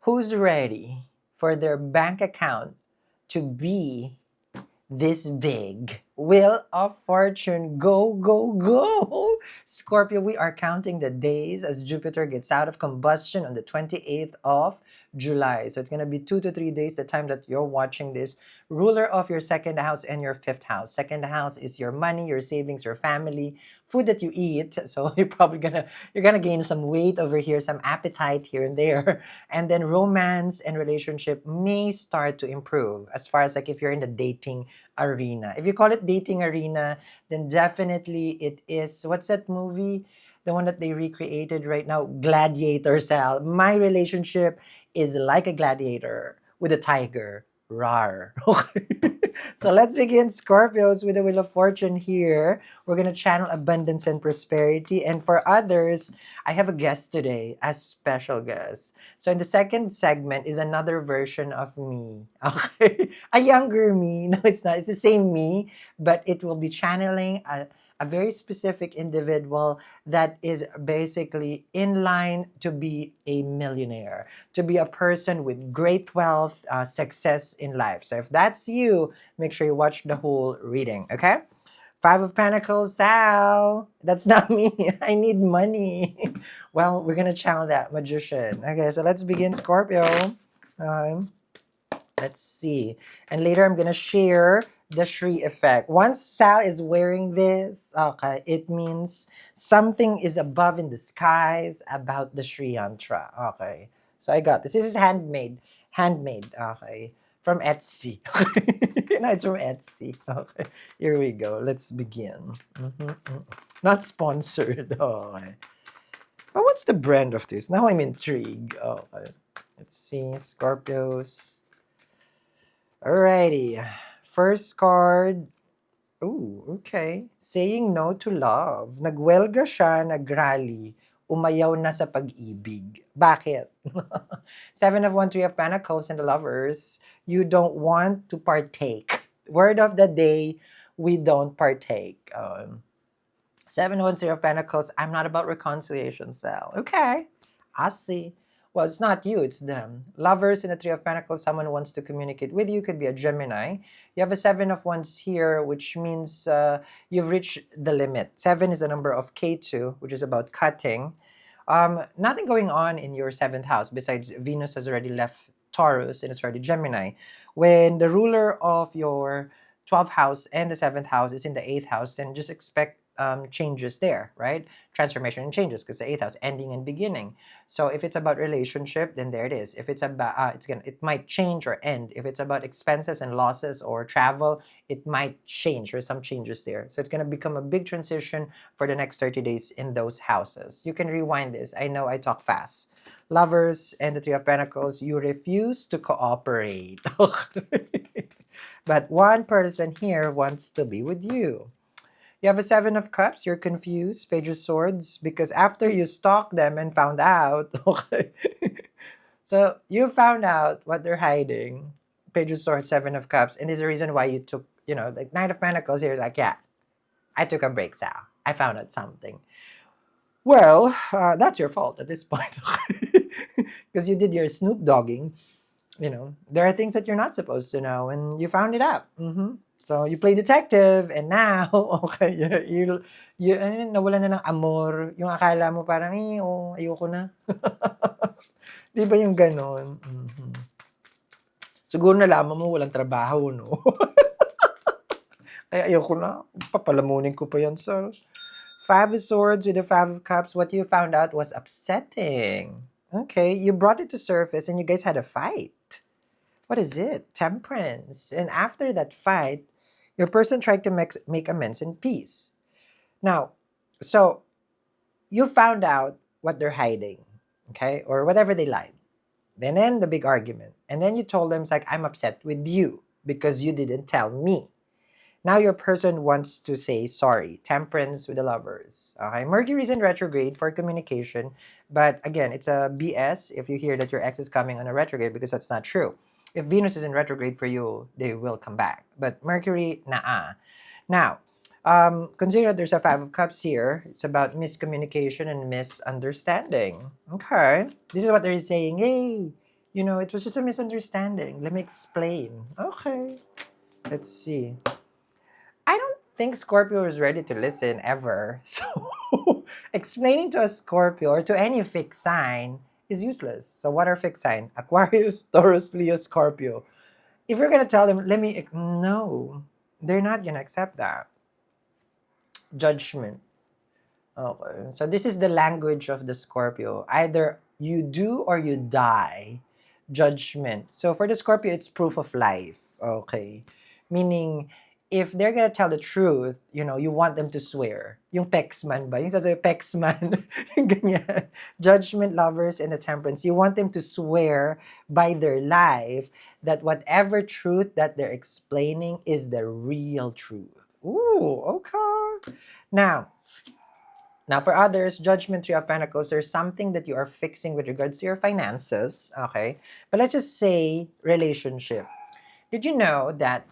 Who's ready for their bank account to be this big? Wheel of Fortune, go, go, go! Scorpio, we are counting the days as Jupiter gets out of combustion on the 28th of July. So it's going to be 2 to 3 days, the time that you're watching this. Ruler of your second house and your fifth house. Second house is your money, your savings, your family, food that you eat. So you're gonna gain some weight over here, some appetite here and there. And then romance and relationship may start to improve as far as like if you're in the dating arena. If you call it dating arena, then definitely it is, what's that movie? The one that they recreated right now, Gladiator Sal. My relationship is like a gladiator with a tiger. Rar. Okay. So let's begin, Scorpios, with the Wheel of Fortune here. We're going to channel abundance and prosperity. And for others, I have a guest today, a special guest. So in the second segment is another version of me. Okay. A younger me. No, it's not. It's the same me, but it will be channeling a very specific individual that is basically in line to be a millionaire, to be a person with great wealth, success in life. So if that's you, make sure you watch the whole reading, okay? Five of Pentacles, Sal. That's not me. I need money. Well, we're going to channel that magician. Okay, so let's begin, Scorpio. Um, let's see. And later I'm going to share the Shri effect. Once Sal is wearing this, okay, it means something is above in the skies about the Shri Yantra. Okay, so I got this. This is handmade. Handmade. Okay. From Etsy. No, it's from Etsy. Okay. Here we go. Let's begin. Not sponsored. Okay. But what's the brand of this? Now I'm intrigued. Okay. Let's see. Scorpios. Alrighty. First card. Ooh, okay. Saying no to love. Nagwelga siya, nagrally. Umayaw na sa pag-ibig. Bakit? Seven of Wands, Three of Pentacles, and the Lovers. You don't want to partake. Word of the day, we don't partake. Seven of Wands, Three of Pentacles. I'm not about reconciliation, Sal. Okay. I see. Well, it's not you, it's them. Lovers in the Three of Pentacles, someone wants to communicate with you, could be a Gemini. You have a Seven of Wands here, which means you've reached the limit. Seven is the number of K2, which is about cutting. Nothing going on in your seventh house besides Venus has already left Taurus and it's already Gemini. When the ruler of your 12th house and the seventh house is in the eighth house, then just expect changes there, right? Transformation and changes because the eighth house, ending and beginning. So if it's about relationship, then there it is. If it's about, it might change or end. If it's about expenses and losses or travel, it might change. There's some changes there. So it's gonna become a big transition for the next 30 days in those houses. You can rewind this. I know I talk fast. Lovers and the Three of Pentacles, you refuse to cooperate. But one person here wants to be with you. You have a Seven of Cups, you're confused, Page of Swords, because after you stalked them and found out, okay, so you found out what they're hiding, Page of Swords, Seven of Cups, and there's a reason why you took, like Knight of Pentacles, you're like, yeah, I took a break, Sal. I found out something. Well, that's your fault at this point, because you did your Snoop dogging. There are things that you're not supposed to know, and you found it out. So you play detective, and now, okay, nawala na ng amor. Yung akala mo parang, ayoko na. Di ba yung ganon? Siguro nalaman mo walang trabaho, no? Kaya ayoko na. Papalamunin ko pa yan, sir. Five of Swords with the Five of Cups. What you found out was upsetting. Okay, you brought it to surface, and you guys had a fight. What is it? Temperance. And after that fight, your person tried to make amends in peace. Now, so you found out what they're hiding, okay? Or whatever they lied. Then the big argument. And then you told them, it's like, I'm upset with you because you didn't tell me. Now your person wants to say sorry. Temperance with the Lovers. Okay, Mercury's in retrograde for communication. But again, it's a BS if you hear that your ex is coming on a retrograde because that's not true. If Venus is in retrograde for you, they will come back. But Mercury, nah. Now, consider there's a Five of Cups here. It's about miscommunication and misunderstanding. Okay. This is what they're saying. Hey, it was just a misunderstanding. Let me explain. Okay, let's see. I don't think Scorpio is ready to listen ever. So, explaining to a Scorpio or to any fixed sign is useless. So, what are fixed sign? Aquarius, Taurus, Leo, Scorpio. If you're gonna tell them, no, they're not gonna accept that. Judgment. Okay. So this is the language of the Scorpio. Either you do or you die. Judgment. So for the Scorpio, it's proof of life. Okay. Meaning, if they're gonna tell the truth, you want them to swear. Yung Pexman ba? Yung sasabi, Pexman. Yung ganyan. Judgment, lovers, and the temperance. You want them to swear by their life that whatever truth that they're explaining is the real truth. Ooh, okay. Now, for others, Judgment, Three of Pentacles, there's something that you are fixing with regards to your finances, okay? But let's just say relationship. Did you know that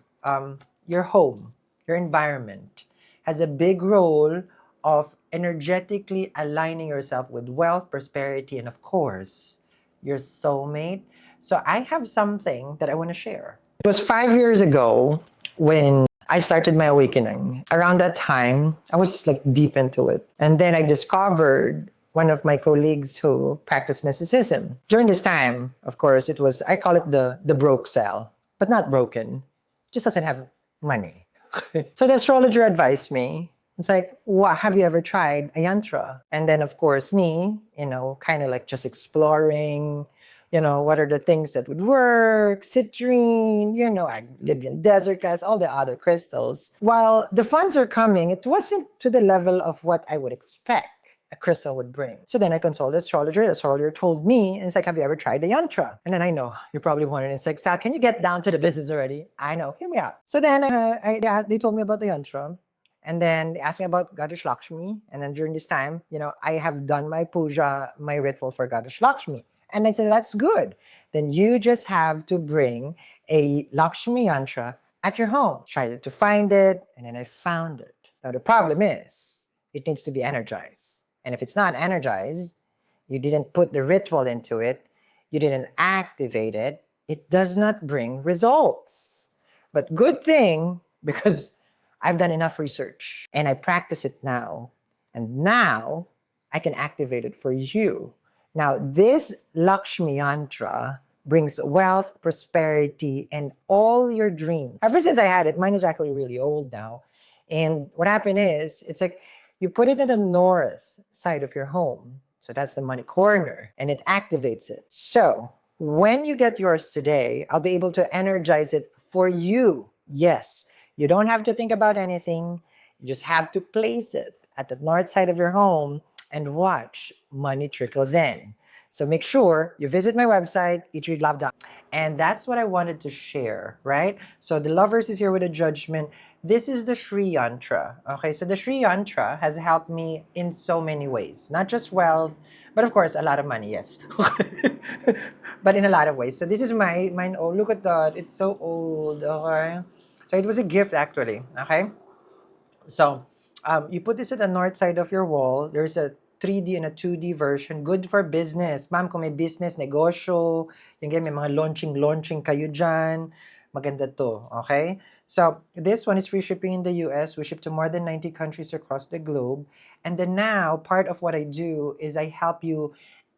your home, your environment, has a big role of energetically aligning yourself with wealth, prosperity, and of course, your soulmate? So I have something that I want to share. It was 5 years ago when I started my awakening. Around that time, I was just like deep into it. And then I discovered one of my colleagues who practiced mysticism. During this time, of course, I call it the broke cell, but not broken. Just doesn't have money. So the astrologer advised me. It's like, what, have you ever tried a yantra? And then, of course, me, kind of like just exploring, what are the things that would work, citrine, I live in desert gas, all the other crystals. While the funds are coming, it wasn't to the level of what I would expect a crystal would bring. So then I consulted the astrologer. The astrologer told me, and it's like, have you ever tried the yantra? And then I know, you're probably wondering, it's like, Sal, can you get down to the business already? I know, hear me out. So then they told me about the yantra. And then they asked me about Goddess Lakshmi. And then during this time, I have done my puja, my ritual for Goddess Lakshmi. And I said, that's good. Then you just have to bring a Lakshmi yantra at your home. Tried to find it, and then I found it. Now the problem is, it needs to be energized. And if it's not energized, you didn't put the ritual into it, you didn't activate it, it does not bring results. But good thing, because I've done enough research and I practice it now. And now I can activate it for you. Now, this Lakshmi Yantra brings wealth, prosperity, and all your dreams. Ever since I had it, mine is actually really old now. And what happened is, it's like you put it in the north side of your home. So that's the money corner, and it activates it. So when you get yours today, I'll be able to energize it for you. Yes, you don't have to think about anything. You just have to place it at the north side of your home and watch money trickles in. So make sure you visit my website, eatreadlove.com. And that's what I wanted to share, right? So the lovers is here with a judgment. This is the Shri Yantra. Okay, so the Shri Yantra has helped me in so many ways. Not just wealth, but of course, a lot of money, yes. But in a lot of ways. So this is mine. Oh, look at that. It's so old, okay? So it was a gift actually, okay? So you put this at the north side of your wall. There's a 3D and a 2D version. Good for business. Ma'am, kung may business, negosyo, yung may mga launching kayo dyan, maganda to. Okay? So this one is free shipping in the US. We ship to more than 90 countries across the globe. And then now, part of what I do is I help you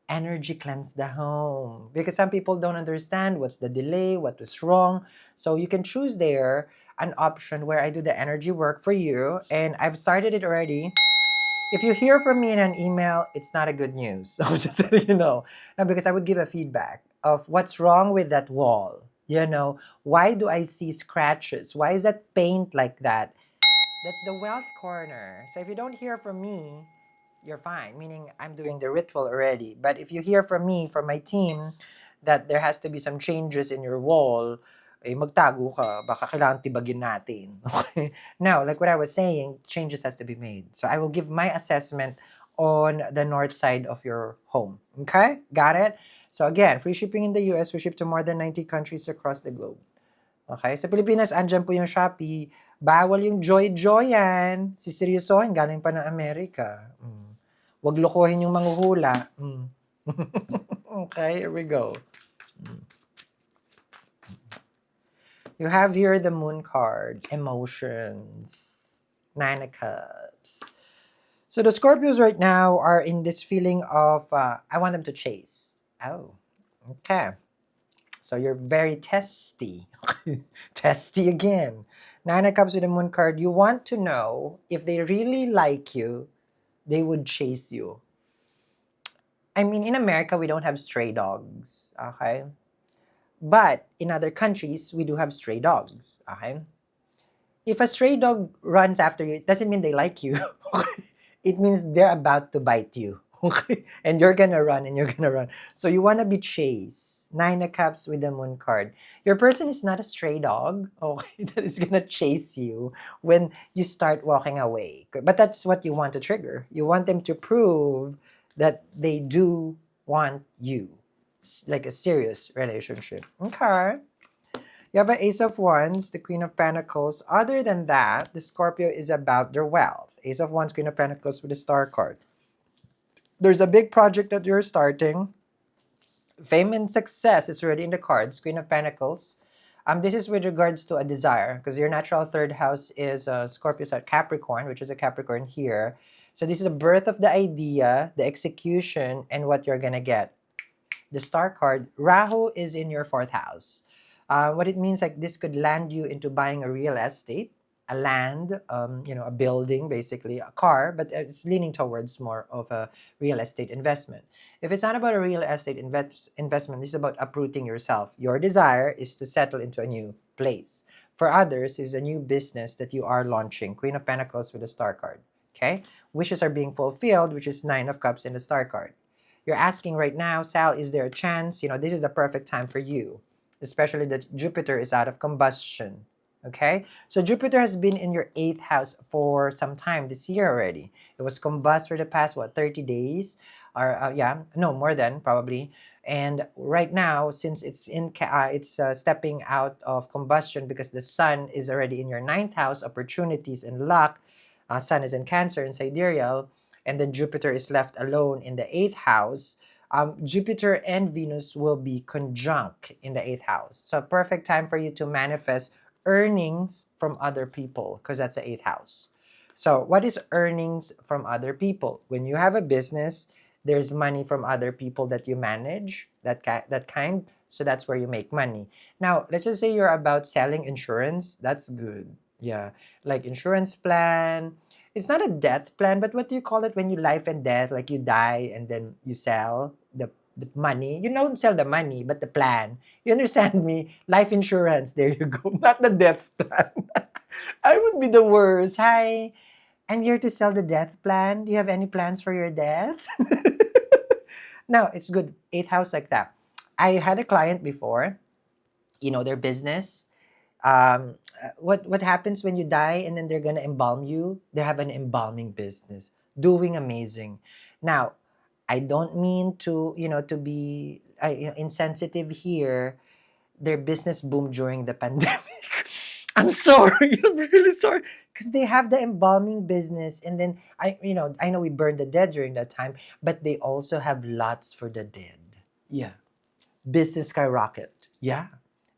energy cleanse the home. Because some people don't understand what's the delay, what was wrong. So you can choose there an option where I do the energy work for you. And I've started it already. If you hear from me in an email, it's not a good news. So just so you know. No, because I would give a feedback of what's wrong with that wall. Why do I see scratches? Why is that paint like that? That's the wealth corner. So if you don't hear from me, you're fine. Meaning I'm doing the ritual already. But if you hear from me, from my team, that there has to be some changes in your wall, magtago ka, baka kailangan tibagin natin. Okay? Now, like what I was saying, changes has to be made. So I will give my assessment on the north side of your home. Okay? Got it? So again, free shipping in the US. We ship to more than 90 countries across the globe. Okay? Sa Pilipinas, andyan po yung Shopee. Bawal yung Joy yan. Siseryosohin, galing pa ng Amerika. Huwag lokohin yung manghuhula. Okay, here we go. You have here the moon card, emotions, 9 of Cups. So the Scorpios right now are in this feeling of, I want them to chase. Oh, okay. So you're very testy. Testy again. 9 of Cups with the moon card. You want to know if they really like you, they would chase you. I mean, in America, we don't have stray dogs. Okay. But in other countries, we do have stray dogs. Okay. If a stray dog runs after you, it doesn't mean they like you. It means they're about to bite you. Okay. And you're gonna run and you're gonna run. So you wanna be chased. 9 of Cups with the moon card. Your person is not a stray dog, okay, that is gonna chase you when you start walking away. But that's what you want to trigger. You want them to prove that they do want you. Like a serious relationship. Okay. You have an Ace of Wands, the Queen of Pentacles. Other than that, the Scorpio is about their wealth. Ace of Wands, Queen of Pentacles with the Star card. There's a big project that you're starting. Fame and success is already in the cards. Queen of Pentacles. This is with regards to a desire, because your natural third house is Scorpio's at Capricorn, which is a Capricorn here. So this is a birth of the idea, the execution, and what you're gonna get. The Star card, Rahu is in your fourth house. What it means, like, this could land you into buying a real estate, a land, a building, basically a car, but it's leaning towards more of a real estate investment. If it's not about a real estate investment, this is about uprooting yourself. Your desire is to settle into a new place. For others, is a new business that you are launching. Queen of Pentacles with the Star card. Okay, wishes are being fulfilled, which is 9 of Cups in the Star card. You're asking right now, Sal, is there a chance? This is the perfect time for you, especially that Jupiter is out of combustion. Okay? So Jupiter has been in your 8th house for some time this year already. It was combust for the past, 30 days? Or, no, more than probably. And right now, since it's stepping out of combustion because the sun is already in your 9th house, opportunities and luck. Sun is in Cancer and sidereal, and then Jupiter is left alone in the 8th house. Jupiter and Venus will be conjunct in the 8th house. So perfect time for you to manifest earnings from other people, because that's the 8th house. So what is earnings from other people? When you have a business, there's money from other people that you manage, that kind. So that's where you make money. Now, let's just say you're about selling insurance. That's good. Yeah, like insurance plan. It's not a death plan, but what do you call it when you life and death? Like you die and then you sell the money. You don't sell the money, but the plan. You understand me? Life insurance. There you go. Not the death plan. I would be the worst. Hi, I'm here to sell the death plan. Do you have any plans for your death? No, it's good. 8th house like that. I had a client before, their business. What happens when you die and then they're gonna embalm you? They have an embalming business, doing amazing. Now, I don't mean to be insensitive here. Their business boomed during the pandemic. I'm sorry. I'm really sorry. Because they have the embalming business, and then I know we burned the dead during that time, but they also have lots for the dead. Yeah. Business skyrocket. Yeah.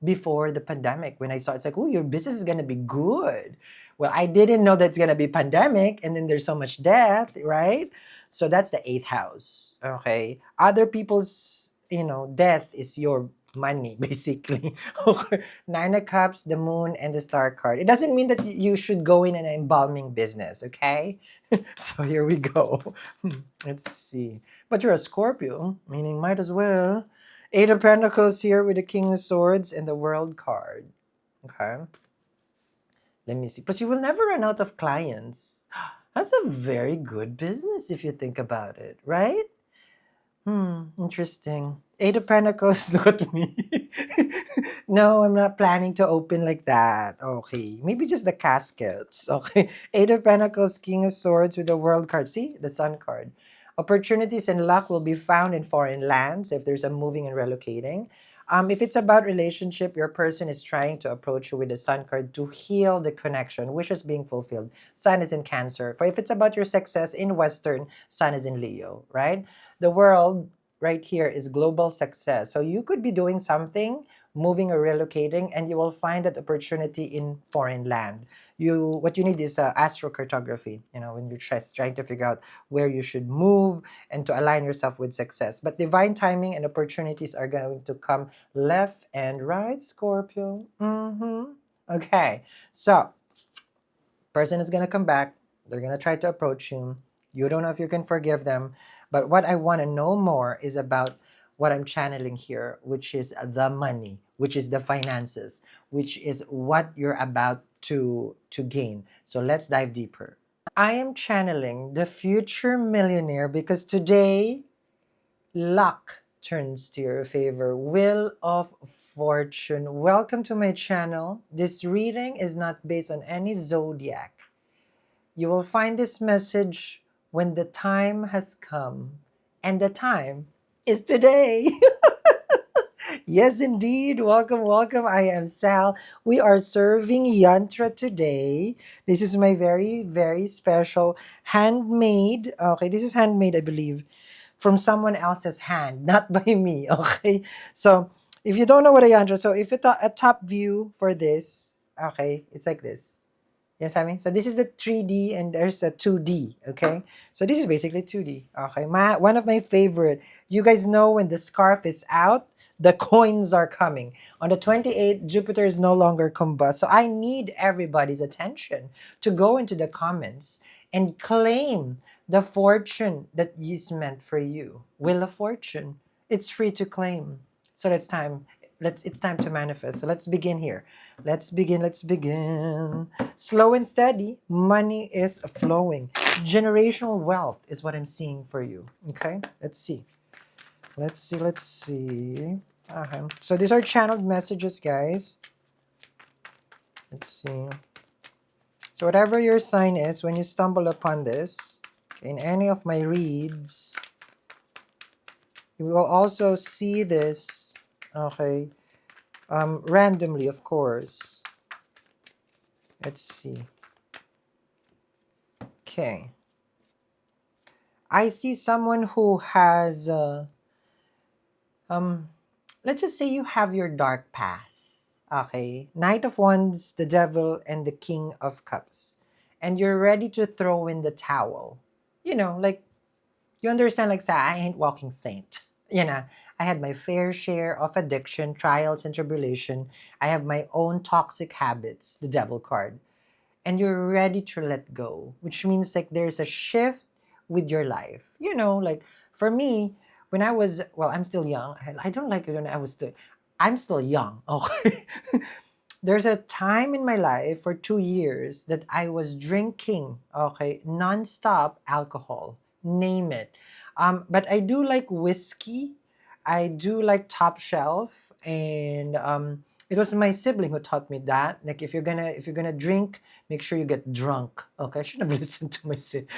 Before the pandemic, when I saw it's like, oh, your business is gonna be good. Well, I didn't know that's gonna be pandemic, and then there's so much death, right? So that's the 8th house. Okay. Other people's, death is your money, basically. Okay. 9 of Cups, the moon, and the Star card. It doesn't mean that you should go in an embalming business, okay? So here we go. Let's see. But you're a Scorpio, meaning might as well. 8 of Pentacles here with the King of Swords and the World card. Okay. Let me see. Plus, you will never run out of clients. That's a very good business if you think about it, right? Interesting. 8 of Pentacles, look at me. No, I'm not planning to open like that. Okay. Maybe just the caskets. Okay. 8 of Pentacles, King of Swords with the World card. See? The Sun card. Opportunities and luck will be found in foreign lands if there's a moving and relocating. If it's about relationship, your person is trying to approach you with the Sun card to heal the connection, wishes being fulfilled. Sun is in Cancer. For if it's about your success in Western, Sun is in Leo, right? The World right here is global success. So you could be doing something moving or relocating, and you will find that opportunity in foreign land. What you need is astrocartography, when you're trying to figure out where you should move and to align yourself with success. But divine timing and opportunities are going to come left and right, Scorpio. Okay, so person is going to come back. They're going to try to approach you. You don't know if you can forgive them. But what I want to know more is about what I'm channeling here, which is the money, which is the finances, which is what you're about to gain. So let's dive deeper. I am channeling the future millionaire because today luck turns to your favor. Wheel of Fortune. Welcome to my channel. This reading is not based on any zodiac. You will find this message when the time has come, and the time is today. Yes, indeed. Welcome, welcome. I am Sal. We are serving Yantra today. This is my very, very special handmade. Okay, this is handmade, I believe, from someone else's hand, not by me. Okay, so if you don't know what a Yantra, so if it's a top view for this, okay, it's like this. Yes, I mean, so this is the 3D and there's a 2D, okay? So this is basically 2D, okay? One of my favorite, you guys know when the scarf is out, the coins are coming. On the 28th, Jupiter is no longer combust. So I need everybody's attention to go into the comments and claim the fortune that is meant for you. Wheel of Fortune. It's free to claim. So it's time to manifest. So let's begin here. Let's begin. Slow and steady, money is flowing. Generational wealth is what I'm seeing for you. Okay, let's see. Let's see. So these are channeled messages, guys. Let's see. So whatever your sign is, when you stumble upon this, okay, in any of my reads, you will also see this, okay, randomly, of course. Let's see. Okay. I see someone who has, let's just say you have your dark past. Okay. Knight of Wands, the Devil, and the King of Cups. And you're ready to throw in the towel. Like, you understand, like, say, I ain't walking saint. I had my fair share of addiction, trials, and tribulation. I have my own toxic habits, the Devil card. And you're ready to let go, which means like there's a shift with your life. Like for me, when I was, well, I'm still young. I don't like it when I'm still young. Okay. There's a time in my life for 2 years that I was drinking, okay, nonstop alcohol, name it. But I do like whiskey. I do like top shelf, and it was my sibling who taught me that. Like if you're gonna drink, make sure you get drunk. Okay, I should have listened to my sibling.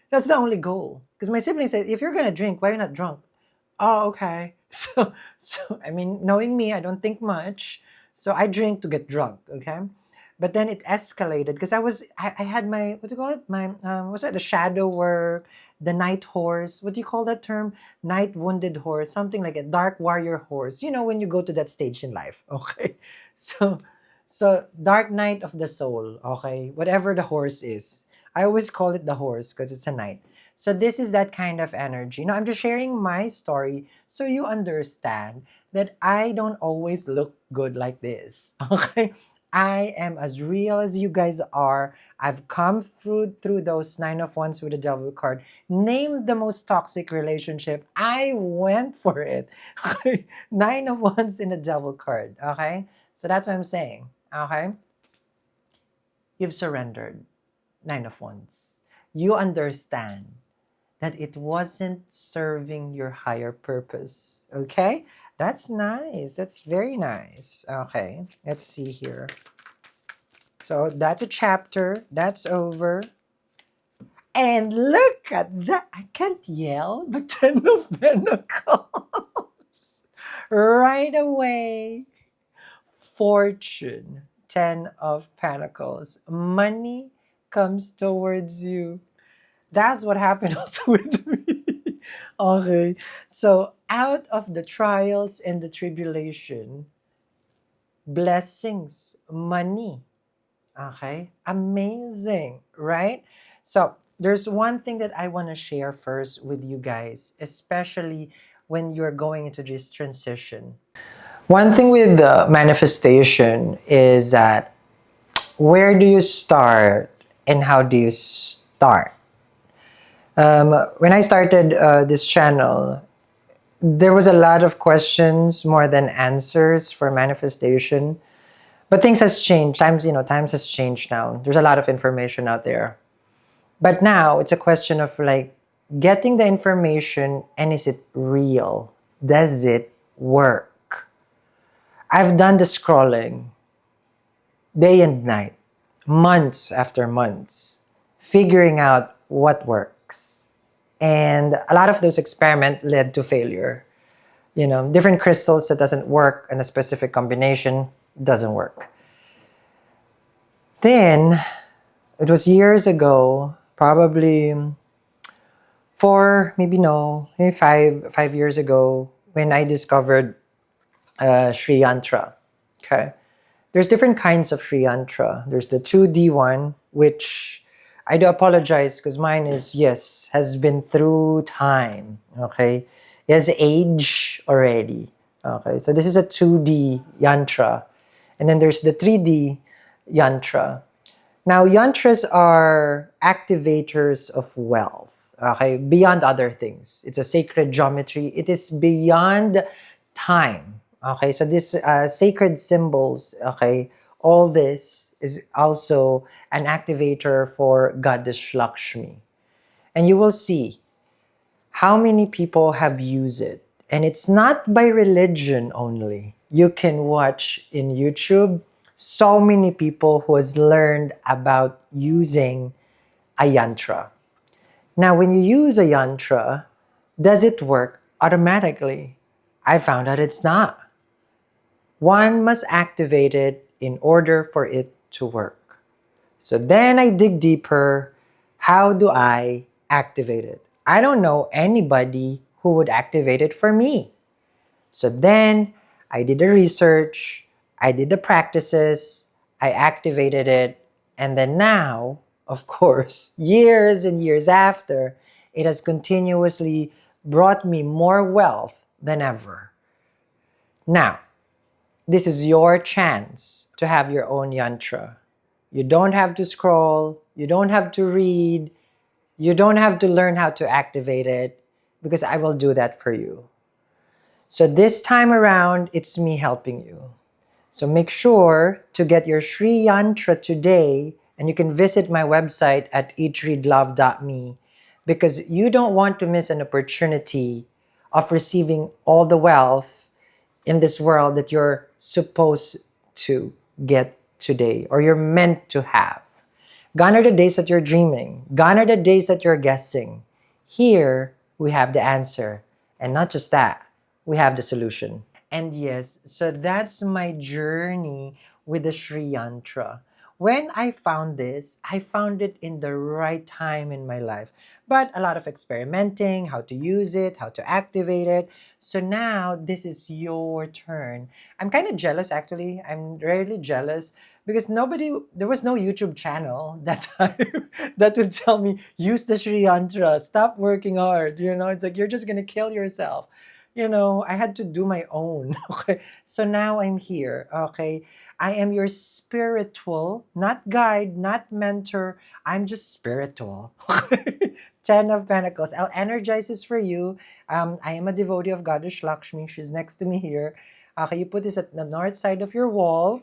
That's the only goal. Because my sibling said, if you're gonna drink, why are you not drunk? Oh, okay. So I mean, knowing me, I don't think much. So I drink to get drunk, okay? But then it escalated because I had my, what do you call it? My what's that? The shadow work, the night horse. What do you call that term? Night wounded horse, something like a dark warrior horse. When you go to that stage in life, okay? So dark night of the soul, okay? Whatever the horse is. I always call it the horse because it's a night. So this is that kind of energy. I'm just sharing my story so you understand that I don't always look good like this. Okay? I am as real as you guys are. I've come through those 9 of Wands with the Devil card. Name the most toxic relationship. I went for it. 9 of Wands in the Devil card. Okay? So that's what I'm saying. Okay? You've surrendered. 9 of Wands. You understand that it wasn't serving your higher purpose. Okay? That's nice. That's very nice. Okay, let's see here. So that's a chapter. That's over. And look at that. I can't yell, but 10 of Pentacles. Right away. Fortune. 10 of Pentacles. Money comes towards you. That's what happened also with me. Okay. So out of the trials and the tribulation, blessings, money. Okay, amazing, right? So there's one thing that I want to share first with you guys, especially when you're going into this transition. One thing with the manifestation is that where do you start and how do you start? When I started this channel, there was a lot of questions more than answers for manifestation. But things has changed. Times has changed now. There's a lot of information out there. But now it's a question of like getting the information, and is it real? Does it work? I've done the scrolling day and night, months after months, figuring out what works. And a lot of those experiments led to failure. Different crystals that doesn't work in a specific combination doesn't work. Then it was years ago, probably four, maybe no, maybe 5 years ago, when I discovered Shri Yantra. Okay, there's different kinds of Shri Yantra. There's the 2D one, which I do apologize because mine is, yes, has been through time. Okay, it has age already. Okay, so this is a 2D yantra, and then there's the 3D yantra. Now, yantras are activators of wealth, okay, beyond other things. It's a sacred geometry. It is beyond time, okay? So these sacred symbols, okay, all this is also an activator for Goddess Lakshmi. And you will see how many people have used it. And it's not by religion only. You can watch in YouTube so many people who has learned about using a yantra. Now, when you use a yantra, does it work automatically? I found out it's not. One must activate it in order for it to work. So then I dig deeper. How do I activate it? I don't know anybody who would activate it for me. So then I did the research, I did the practices, I activated it, and then now, of course, years and years after, it has continuously brought me more wealth than ever. Now, this is your chance to have your own yantra. You don't have to scroll, you don't have to read, you don't have to learn how to activate it, because I will do that for you. So this time around, it's me helping you. So make sure to get your Shri Yantra today, and you can visit my website at eatreadlove.me, because you don't want to miss an opportunity of receiving all the wealth in this world that you're supposed to get today, or you're meant to have. Gone are the days that you're dreaming. Gone are the days that you're guessing. Here, we have the answer. And not just that, we have the solution. And yes, so that's my journey with the Sri Yantra. When I found this, I found it in the right time in my life. But a lot of experimenting, how to use it, how to activate it. So now this is your turn. I'm kind of jealous actually. I'm really jealous because there was no YouTube channel that time that would tell me, use the Sri Yantra, stop working hard. It's like you're just going to kill yourself. I had to do my own. Okay. So now I'm here. Okay. I am your spiritual, not guide, not mentor. I'm just spiritual. Ten of Pentacles. I'll energize this for you. I am a devotee of Goddess Lakshmi. She's next to me here. Okay, you put this at the north side of your wall.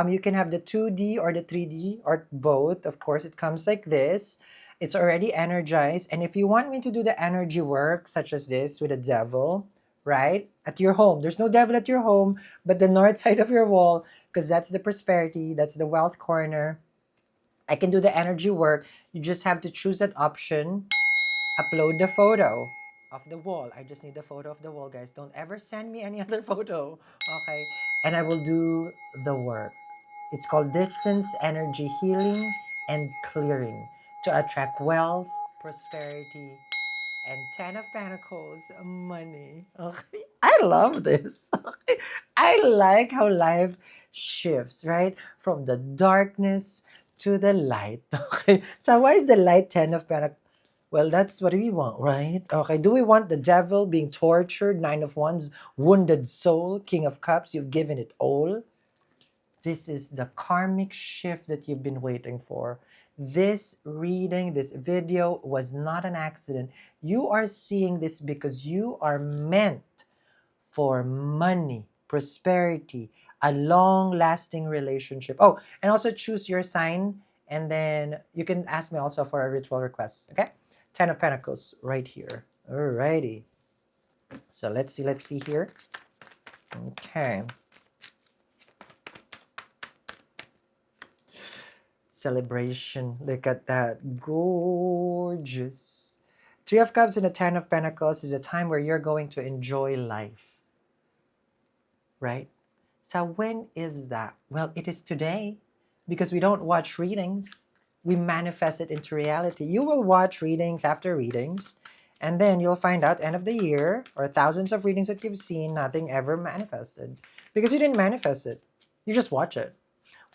You can have the 2D or the 3D or both. Of course, it comes like this. It's already energized. And if you want me to do the energy work, such as this with a devil, right? At your home. There's no devil at your home, but the north side of your wall, because that's the prosperity, that's the wealth corner. I can do the energy work. You just have to choose that option. Upload the photo of the wall. I just need the photo of the wall, guys. Don't ever send me any other photo. Okay. And I will do the work. It's called distance energy healing and clearing to attract wealth, prosperity, and Ten of Pentacles, money. Okay. I love this. I like how life shifts, right? From the darkness to the light. Okay. So why is the light 10 of Pentacles? Well, that's what we want, right? Okay. Do we want the devil being tortured, 9 of Wands, wounded soul, King of Cups? You've given it all. This is the karmic shift that you've been waiting for. This reading, this video was not an accident. You are seeing this because you are meant for money, prosperity, a long-lasting relationship. Oh, and also choose your sign, and then you can ask me also for a ritual request, okay? 10 of Pentacles right here. Alrighty. So let's see here. Okay. Celebration. Look at that. Gorgeous. 3 of Cups and the 10 of Pentacles is a time where you're going to enjoy life. Right? So when is that? Well, it is today, because we don't watch readings. We manifest it into reality. You will watch readings after readings, and then you'll find out end of the year or thousands of readings that you've seen, nothing ever manifested because you didn't manifest it. You just watch it.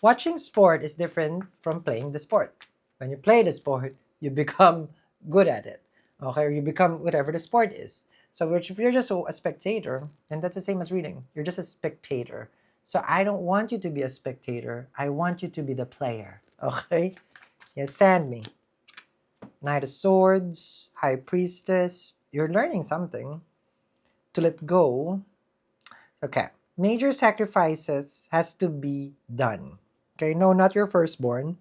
Watching sport is different from playing the sport. When you play the sport, you become good at it. Okay, or you become whatever the sport is. So if you're just a spectator, and that's the same as reading, you're just a spectator. So I don't want you to be a spectator. I want you to be the player. Okay? Yes, send me. Knight of Swords, High Priestess. You're learning something. To let go. Okay. Major sacrifices has to be done. Okay, no, not your firstborn.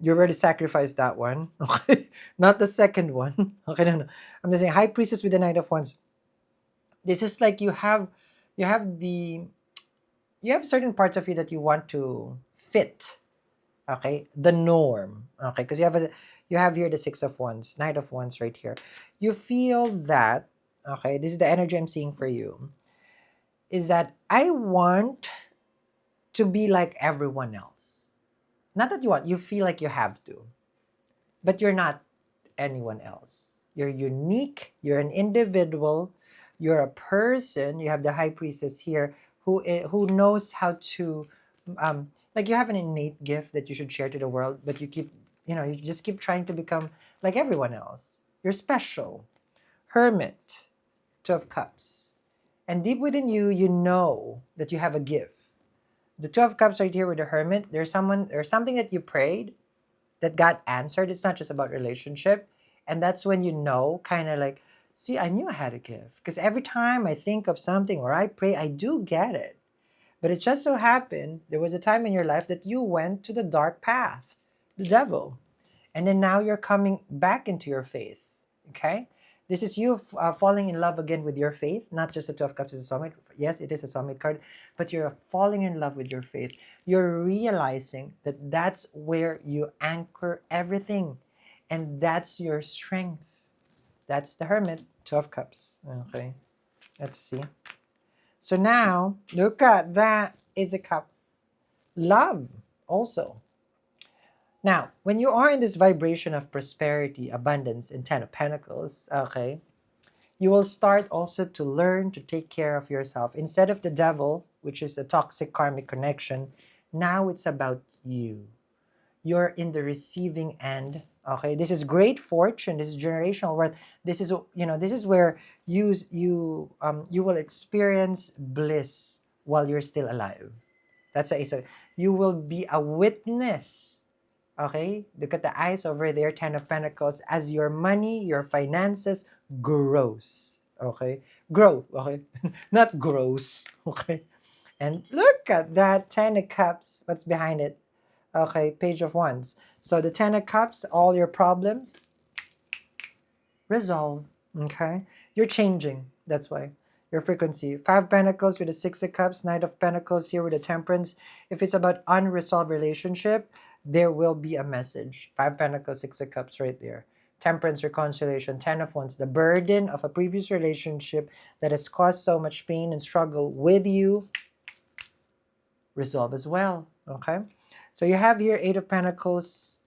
You already sacrificed that one. Okay, not the second one. Okay, no, no. I'm just saying, High Priestess with the Knight of Wands. This is like you have the, you have certain parts of you that you want to fit. Okay, the norm. Okay, because you have here the 6 of Wands, Knight of Wands right here. You feel that, okay, this is the energy I'm seeing for you, is that I want to be like everyone else. Not that you want, you feel like you have to, but you're not anyone else. You're unique, you're an individual, you're a person. You have the High Priestess here who knows how to, like, you have an innate gift that you should share to the world, but you keep, you just keep trying to become like everyone else. You're special. Hermit, 2 of Cups. And deep within you, you know that you have a gift. The 2 of Cups right here with the Hermit, there's something that you prayed that got answered. It's not just about relationship. And that's when you know, kind of like, see, I knew I had a gift. Because every time I think of something or I pray, I do get it. But it just so happened, there was a time in your life that you went to the dark path, the devil. And then now you're coming back into your faith. Okay? This is you falling in love again with your faith, not just the 2 of Cups is a soulmate. Yes, it is a soulmate card, but you're falling in love with your faith. You're realizing that that's where you anchor everything, and that's your strength. That's the Hermit, 2 of Cups. Okay, let's see. So now, look at that. It's a Cups. Love also. Now, when you are in this vibration of prosperity, abundance, and 10 of Pentacles, okay, you will start also to learn to take care of yourself. Instead of the devil, which is a toxic karmic connection, now it's about you. You're in the receiving end. Okay, this is great fortune. This is generational wealth. This is, this is where you will experience bliss while you're still alive. That's a, so you will be a witness. Okay, look at the eyes over there, 10 of Pentacles, as your money, your finances grows. Okay, grow. Okay, not gross. Okay, and look at that 10 of Cups. What's behind it? Okay, Page of Wands. So the 10 of Cups, all your problems resolve. Okay, you're changing. That's why your frequency. 5 Pentacles with the 6 of Cups, Knight of Pentacles here with the Temperance. If it's about unresolved relationship, there will be a message. 5 Pentacles, 6 of Cups right there. Temperance, reconciliation, 10 of Wands, the burden of a previous relationship that has caused so much pain and struggle with you, resolve as well. Okay, so you have here 8 of Pentacles.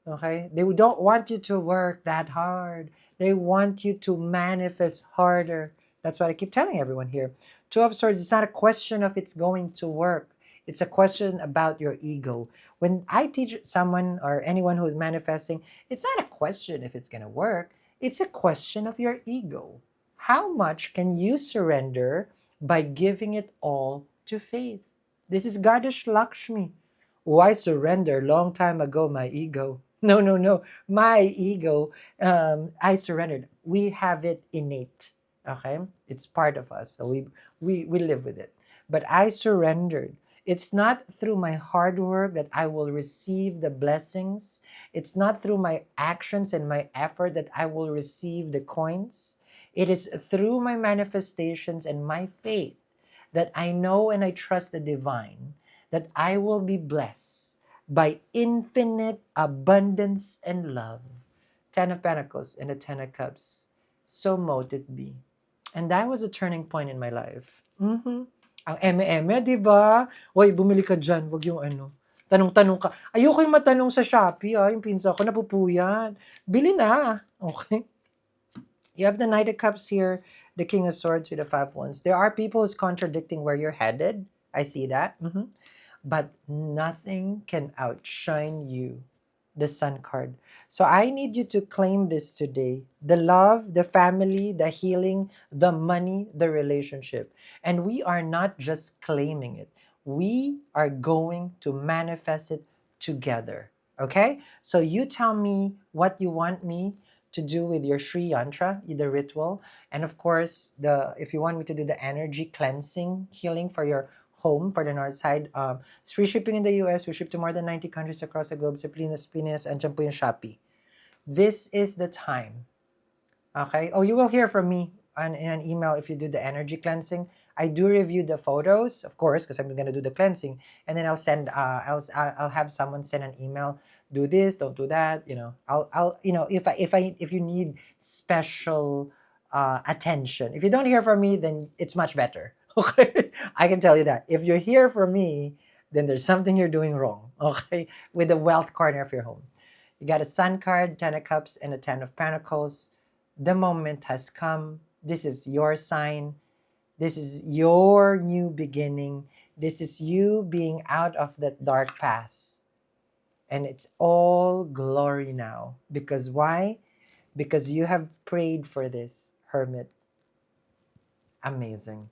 Okay, they don't want you to work that hard. They want you to manifest harder. That's what I keep telling everyone here. 2 of Swords, it's not a question of it's going to work. It's a question about your ego. When I teach someone or anyone who's manifesting, it's not a question if it's going to work. It's a question of your ego. How much can you surrender by giving it all to faith? This is Goddess Lakshmi. Oh, I surrender long time ago, my ego. No, no, no. My ego, I surrendered. We have it innate. Okay? It's part of us. So we live with it. But I surrendered. It's not through my hard work that I will receive the blessings. It's not through my actions and my effort that I will receive the coins. It is through my manifestations and my faith that I know and I trust the divine that I will be blessed by infinite abundance and love. Ten of Pentacles and the Ten of Cups. So mote it be. And that was a turning point in my life. Ang eme-eme, di ba? Hoy, bumili ka dyan. Wag yung ano. Tanong-tanong ka. Ayoko yung matanong sa Shopee, yung pinsa ko, napupuyat. Bili na. Okay? You have the Knight of Cups here, the King of Swords with the Five of Wands. There are people who's contradicting where you're headed. I see that. But nothing can outshine you, the Sun card. So I need you to claim this today. The love, the family, the healing, the money, the relationship. And we are not just claiming it. We are going to manifest it together. Okay? So you tell me what you want me to do with your Shri Yantra, the ritual. And of course, if you want me to do the energy cleansing healing for your home for the north side, it's free shipping in the US. We ship to more than 90 countries across the globe. Sa Pinas, andyan po yung Shopee. This is the time. Okay? Oh, you will hear from me in an email if you do the energy cleansing. I do review the photos, of course, because I'm going to do the cleansing, and then I'll send. I'll have someone send an email. Do this, don't do that. I'll if you need special attention. If you don't hear from me, then it's much better. Okay, I can tell you that. If you hear from me, then there's something you're doing wrong. Okay, with the wealth corner of your home. You got a Sun card, Ten of Cups, and a Ten of Pentacles. The moment has come. This is your sign. This is your new beginning. This is you being out of that dark past. And it's all glory now. Because why? Because you have prayed for this, Hermit. Amazing.